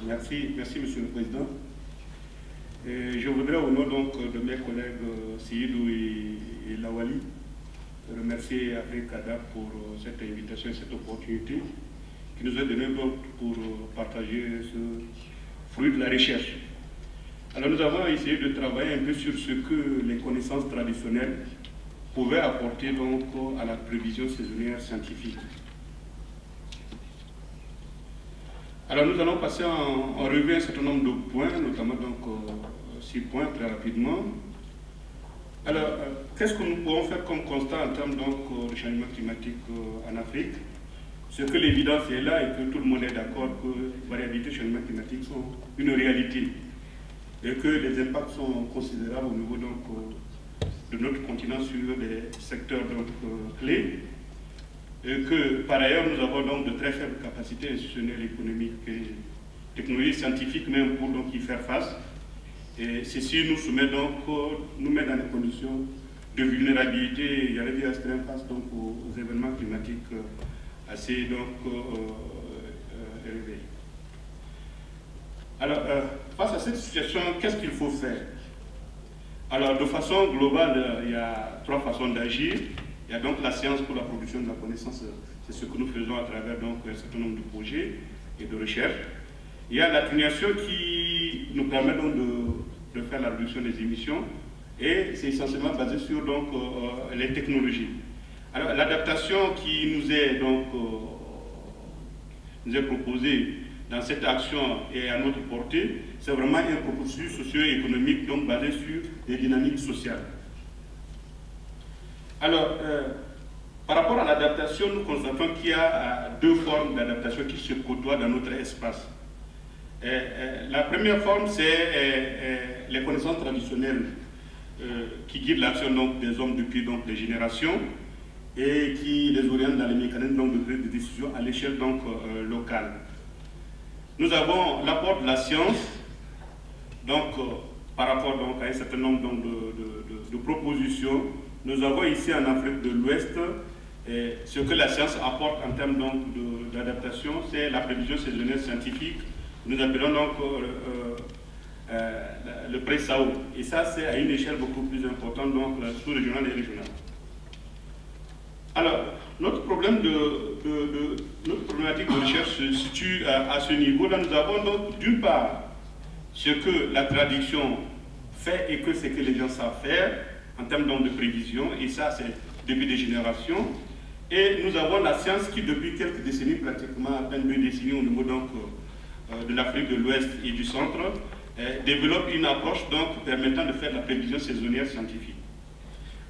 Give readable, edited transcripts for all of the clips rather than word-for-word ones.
Merci, Monsieur le Président. Je voudrais, au nom donc, de mes collègues Seydou et Lawali, remercier Africada pour cette invitation et cette opportunité qui nous est donnée pour partager ce fruit de la recherche. Alors nous avons essayé de travailler un peu sur ce que les connaissances traditionnelles pouvaient apporter donc à la prévision saisonnière scientifique. Alors nous allons passer en revue un certain nombre de points, notamment donc 6 points très rapidement. Alors, qu'est-ce que nous pouvons faire comme constat en termes donc, de changement climatique en Afrique? Ce que l'évidence est là et que tout le monde est d'accord que les variabilités de changement climatique sont une réalité et que les impacts sont considérables au niveau donc, de notre continent sur des secteurs donc, clés. Et que par ailleurs nous avons donc de très faibles capacités institutionnelles, économiques et technologiques, scientifiques même pour donc y faire face. Et ceci nous soumet donc, nous met dans des conditions de vulnérabilité, j'allais dire extrême face donc aux événements climatiques assez donc élevés. Alors face à cette situation, qu'est-ce qu'il faut faire? Alors de façon globale, il y a 3 façons d'agir. Il y a donc la science pour la production de la connaissance, c'est ce que nous faisons à travers donc, un certain nombre de projets et de recherches. Il y a l'atténuation qui nous permet donc de faire la réduction des émissions et c'est essentiellement basé sur donc, les technologies. Alors l'adaptation qui nous est donc proposée dans cette action et à notre portée, c'est vraiment un processus socio-économique donc basé sur des dynamiques sociales. Alors, par rapport à l'adaptation, nous constatons qu'il y a 2 formes d'adaptation qui se côtoient dans notre espace. La première forme, c'est les connaissances traditionnelles qui guident l'action des hommes depuis donc, des générations et qui les orientent dans les mécanismes donc, de prise de décision à l'échelle locale. Nous avons l'apport de la science, donc, par rapport donc, à un certain nombre donc, de propositions. Nous avons ici en Afrique de l'Ouest, ce que la science apporte en termes d'adaptation, c'est la prévision saisonnière scientifique. Nous appelons donc le pré-SAO. Et ça, c'est à une échelle beaucoup plus importante, donc sous-régionale et régionale. Alors, notre problématique de recherche se situe à ce niveau-là. Nous avons donc, d'une part, ce que la traduction fait et que c'est que les gens savent faire, en termes donc de prévision, et ça c'est depuis des générations. Et nous avons la science qui depuis quelques décennies, pratiquement à peine 2 décennies au niveau donc, de l'Afrique de l'Ouest et du Centre, développe une approche donc permettant de faire la prévision saisonnière scientifique.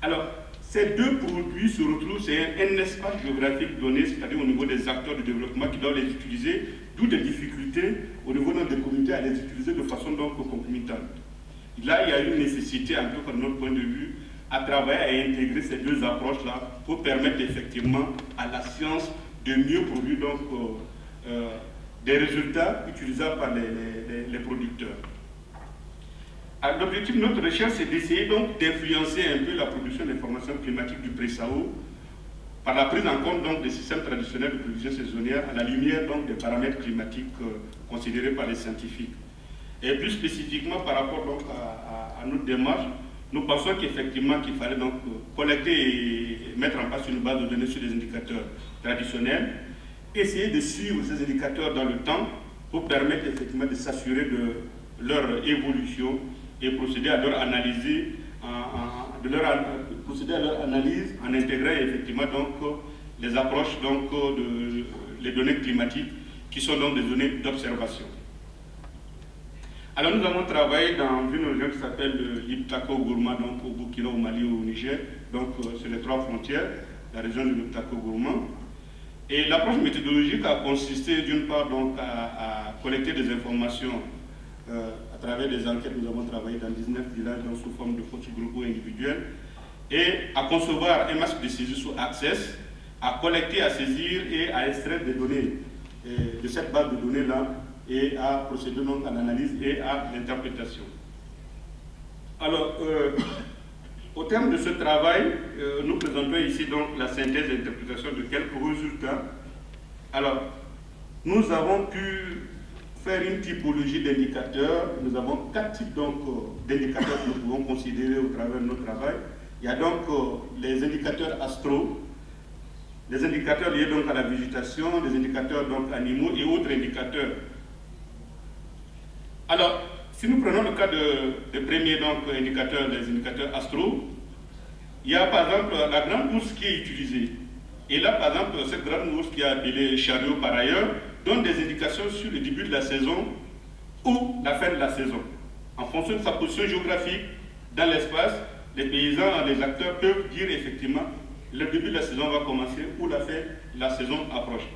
Alors, ces 2 produits se retrouvent, c'est un espace géographique donné, c'est-à-dire au niveau des acteurs de développement qui doivent les utiliser, d'où des difficultés au niveau des communautés à les utiliser de façon donc concomitante. Là, il y a une nécessité, en tout cas de notre point de vue, à travailler à intégrer ces 2 approches-là pour permettre effectivement à la science de mieux produire donc, des résultats utilisables par les producteurs. L'objectif de notre recherche, c'est d'essayer donc d'influencer un peu la production d'informations climatiques du pré-SAO par la prise en compte donc, des systèmes traditionnels de prévision saisonnière à la lumière donc, des paramètres climatiques considérés par les scientifiques. Et plus spécifiquement par rapport donc, à notre démarche, nous pensons qu'effectivement qu'il fallait donc collecter et mettre en place une base de données sur des indicateurs traditionnels, essayer de suivre ces indicateurs dans le temps pour permettre effectivement de s'assurer de leur évolution et procéder à leur analyse, en intégrant effectivement donc les approches donc les données climatiques qui sont donc des données d'observation. Alors nous avons travaillé dans une région qui s'appelle l'Iptako-Gourma, donc au Burkina, au Mali, au Niger, donc sur les 3 frontières, la région de l'Iptako-Gourma. Et l'approche méthodologique a consisté d'une part donc à collecter des informations à travers des enquêtes. Nous avons travaillé dans 19 villages donc, sous forme de focus groupes individuels et à concevoir un masque de saisie sous Access, à collecter, à saisir et à extraire des données de cette base de données-là et à procéder donc à l'analyse et à l'interprétation. Alors, au terme de ce travail, nous présentons ici donc la synthèse et l'interprétation de quelques résultats. Alors, nous avons pu faire une typologie d'indicateurs. Nous avons 4 types d'indicateurs que nous pouvons considérer au travers de notre travail. Il y a donc les indicateurs astro, les indicateurs liés donc à la végétation, les indicateurs donc animaux et autres indicateurs. Alors, si nous prenons le cas de premier indicateur, les indicateurs astro, il y a par exemple la grande ours qui est utilisée. Et là, par exemple, cette grande ours qui est appelée chariot par ailleurs, donne des indications sur le début de la saison ou la fin de la saison. En fonction de sa position géographique dans l'espace, les paysans, les acteurs peuvent dire effectivement le début de la saison va commencer ou la fin de la saison approche.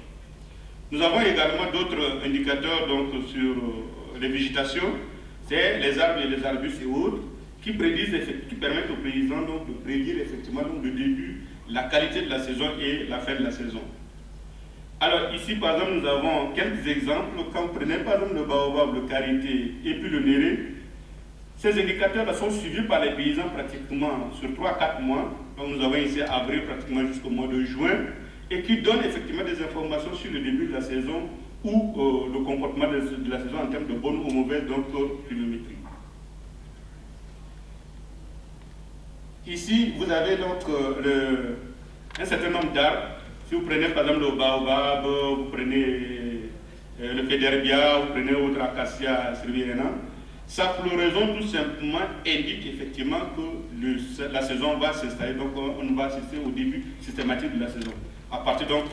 Nous avons également d'autres indicateurs donc, sur les végétations, c'est les arbres et les arbustes et autres qui permettent aux paysans donc, de prédire effectivement donc, le début, la qualité de la saison et la fin de la saison. Alors ici par exemple nous avons quelques exemples. Quand vous prenez par exemple le baobab, le karité et puis le néré, ces indicateurs sont suivis par les paysans pratiquement sur 3-4 mois. Donc nous avons ici avril pratiquement jusqu'au mois de juin et qui donnent effectivement des informations sur le début de la saison ou le comportement de la saison en termes de bonne ou mauvaise pluviométrie. Ici vous avez donc un certain nombre d'arbres. Si vous prenez par exemple le baobab, vous prenez le féderbia, vous prenez autre acacia sylviana, sa floraison tout simplement indique effectivement que la saison va s'installer, donc on va assister au début systématique de la saison, à partir donc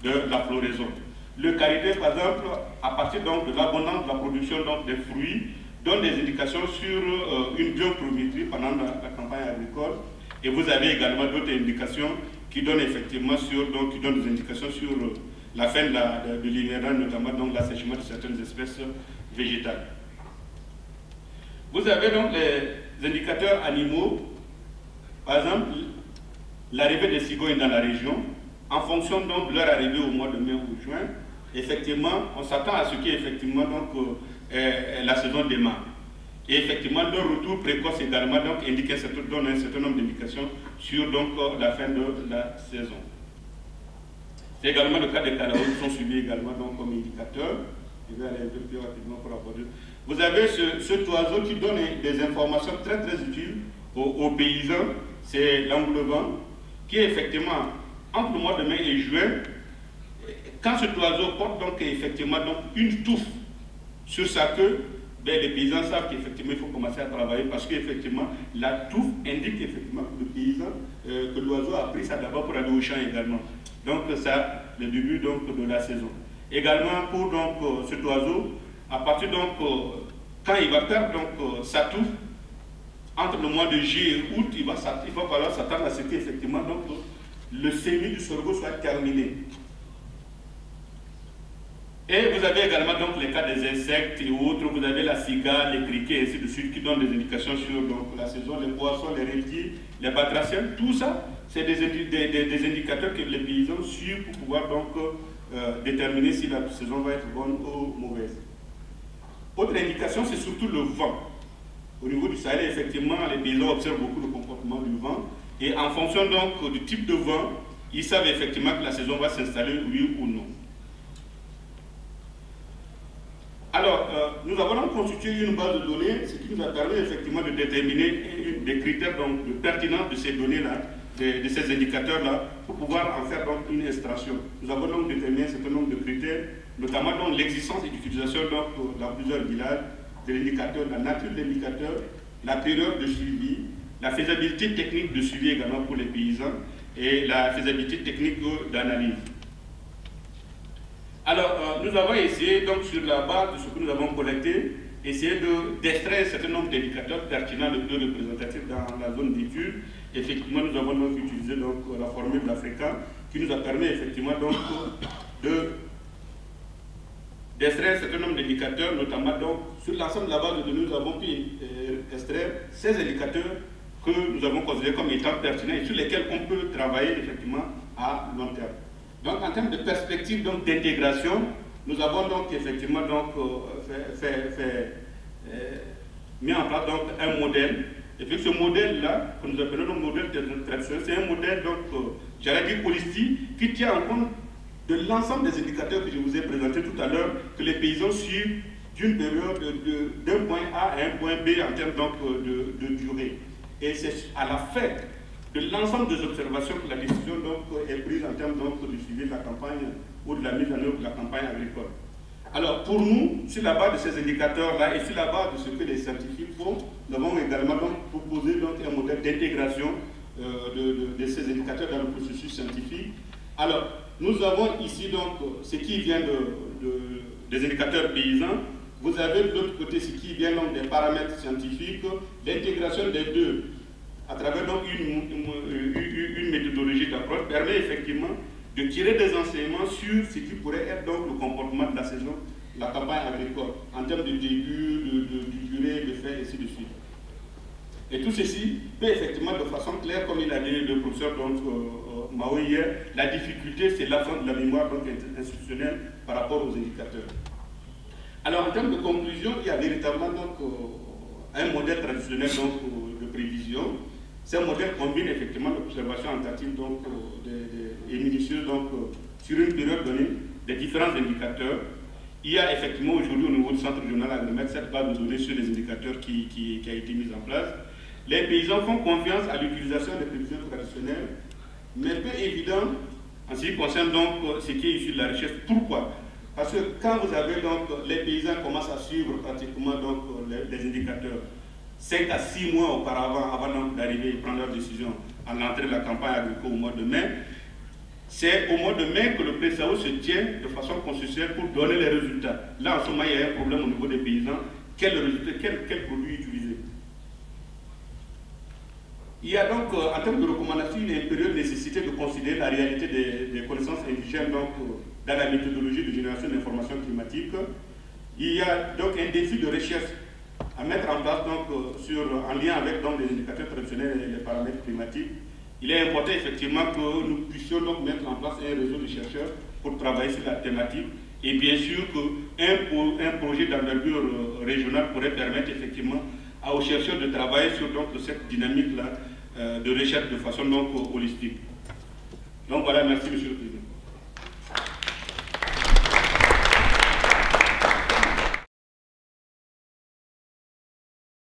de la floraison. Le karité par exemple, à partir donc de l'abondance de la production donc, des fruits, donne des indications sur une biopluviométrie pendant la campagne agricole, et vous avez également d'autres indications qui donnent effectivement qui donnent des indications sur la fin de l'hivernage, notamment donc l'assèchement de certaines espèces végétales. Vous avez donc les indicateurs animaux, par exemple l'arrivée des cigognes dans la région, en fonction donc de leur arrivée au mois de mai ou juin, effectivement on s'attend à ce qu'il y ait effectivement donc, la saison démarre. Et effectivement, leur retour précoce également donc, donne un certain nombre d'indications sur donc, la fin de la saison. C'est également le cas des caraos qui sont suivis également donc, comme indicateurs. Je vais aller un peu plus rapidement pour aborder. Vous avez cet oiseau qui donne des informations très très utiles aux paysans, c'est l'englevant, qui est effectivement entre le mois de mai et juin, quand cet oiseau porte donc effectivement donc, une touffe sur sa queue, ben, les paysans savent qu'effectivement il faut commencer à travailler parce qu'effectivement la touffe indique effectivement que le paysan, que l'oiseau a pris ça d'abord pour aller au champ également. Donc ça, le début donc, de la saison. Également pour donc, cet oiseau, à partir donc, quand il va perdre donc, sa touffe, entre le mois de juillet et août, il va falloir s'attendre à ce qu'effectivement donc, le semis du sorgho soit terminé. Et vous avez également donc les cas des insectes et autres, vous avez la cigale, les criquets et ainsi de suite qui donnent des indications sur donc, la saison, les poissons, les reptiles, les batraciens, tout ça, c'est des indicateurs que les paysans suivent pour pouvoir donc déterminer si la saison va être bonne ou mauvaise. Autre indication, c'est surtout le vent. Au niveau du Sahel, effectivement, les paysans observent beaucoup le comportement du vent et en fonction donc du type de vent, ils savent effectivement que la saison va s'installer, oui ou non. Alors, nous avons donc constitué une base de données, ce qui nous a permis effectivement de déterminer des critères donc, de pertinence de ces données-là, de ces indicateurs-là, pour pouvoir en faire donc une extraction. Nous avons donc déterminé un certain nombre de critères, notamment donc l'existence et l'utilisation dans plusieurs villages de l'indicateur, la nature de l'indicateur, la période de suivi, la faisabilité technique de suivi également pour les paysans et la faisabilité technique d'analyse. Alors, nous avons essayé, donc, sur la base de ce que nous avons collecté, essayer d'extraire un certain nombre d'indicateurs pertinents, le plus représentatifs dans la zone d'étude. Effectivement, nous avons donc utilisé donc, la formule d'Africa qui nous a permis effectivement donc, d'extraire un certain nombre d'indicateurs, notamment donc, sur l'ensemble de la base de données, nous avons pu extraire 16 indicateurs que nous avons considérés comme étant pertinents et sur lesquels on peut travailler effectivement à long terme. Donc, en termes de perspective d'intégration, nous avons donc effectivement donc, mis en place donc, un modèle. Et puis ce modèle-là, que nous appelons le modèle traditionnel, c'est un modèle, donc, j'allais dire holistique, qui tient en compte de l'ensemble des indicateurs que je vous ai présentés tout à l'heure, que les paysans suivent d'une période d'un point A à un point B en termes donc de durée. Et c'est à la fin de l'ensemble des observations que la décision donc est prise en termes donc de suivi de la campagne ou de la mise en œuvre de la campagne agricole. Alors pour nous, sur la base de ces indicateurs-là et sur la base de ce que les scientifiques font, nous avons également donc proposé donc un modèle d'intégration de ces indicateurs dans le processus scientifique. Alors, nous avons ici donc ce qui vient des indicateurs paysans. Vous avez de l'autre côté ce qui vient donc des paramètres scientifiques, l'intégration des deux à travers donc une méthodologie d'approche permet effectivement de tirer des enseignements sur ce qui pourrait être donc le comportement de la saison, la campagne agricole, en termes de début, de durée, de fait, et ainsi de suite. Et tout ceci peut effectivement, de façon claire, comme il a dit le professeur Mao hier, la difficulté, c'est l'absence de la mémoire donc, institutionnelle par rapport aux indicateurs. Alors, en termes de conclusion, il y a véritablement donc, un modèle traditionnel donc, de prévision. Ce modèle combine effectivement l'observation antactive donc, et minutieuse donc, sur une période donnée des différents indicateurs. Il y a effectivement aujourd'hui au niveau du Centre régional agrimètre cette base de données sur les indicateurs qui a été mise en place. Les paysans font confiance à l'utilisation des prévisions traditionnelles, mais peu évident en ce qui concerne donc ce qui est issu de la recherche. Pourquoi? Parce que quand vous avez donc les paysans commencent à suivre pratiquement donc les indicateurs 5 à 6 mois auparavant, avant d'arriver et prendre leur décision en l'entrée de la campagne agricole au mois de mai, c'est au mois de mai que le PSAO se tient de façon consensuelle pour donner les résultats. Là, en ce moment, il y a un problème au niveau des paysans. Quel produit utiliser? Il y a donc, en termes de recommandations, une impérieuse nécessité de considérer la réalité des connaissances indigènes donc, dans la méthodologie de génération d'informations climatiques. Il y a donc un défi de recherche à mettre en place donc, en lien avec donc, les indicateurs traditionnels et les paramètres climatiques. Il est important effectivement que nous puissions donc mettre en place un réseau de chercheurs pour travailler sur la thématique. Et bien sûr qu'un projet d'envergure régionale pourrait permettre effectivement aux chercheurs de travailler sur donc, cette dynamique-là de recherche de façon donc holistique. Donc voilà, merci Monsieur le Président.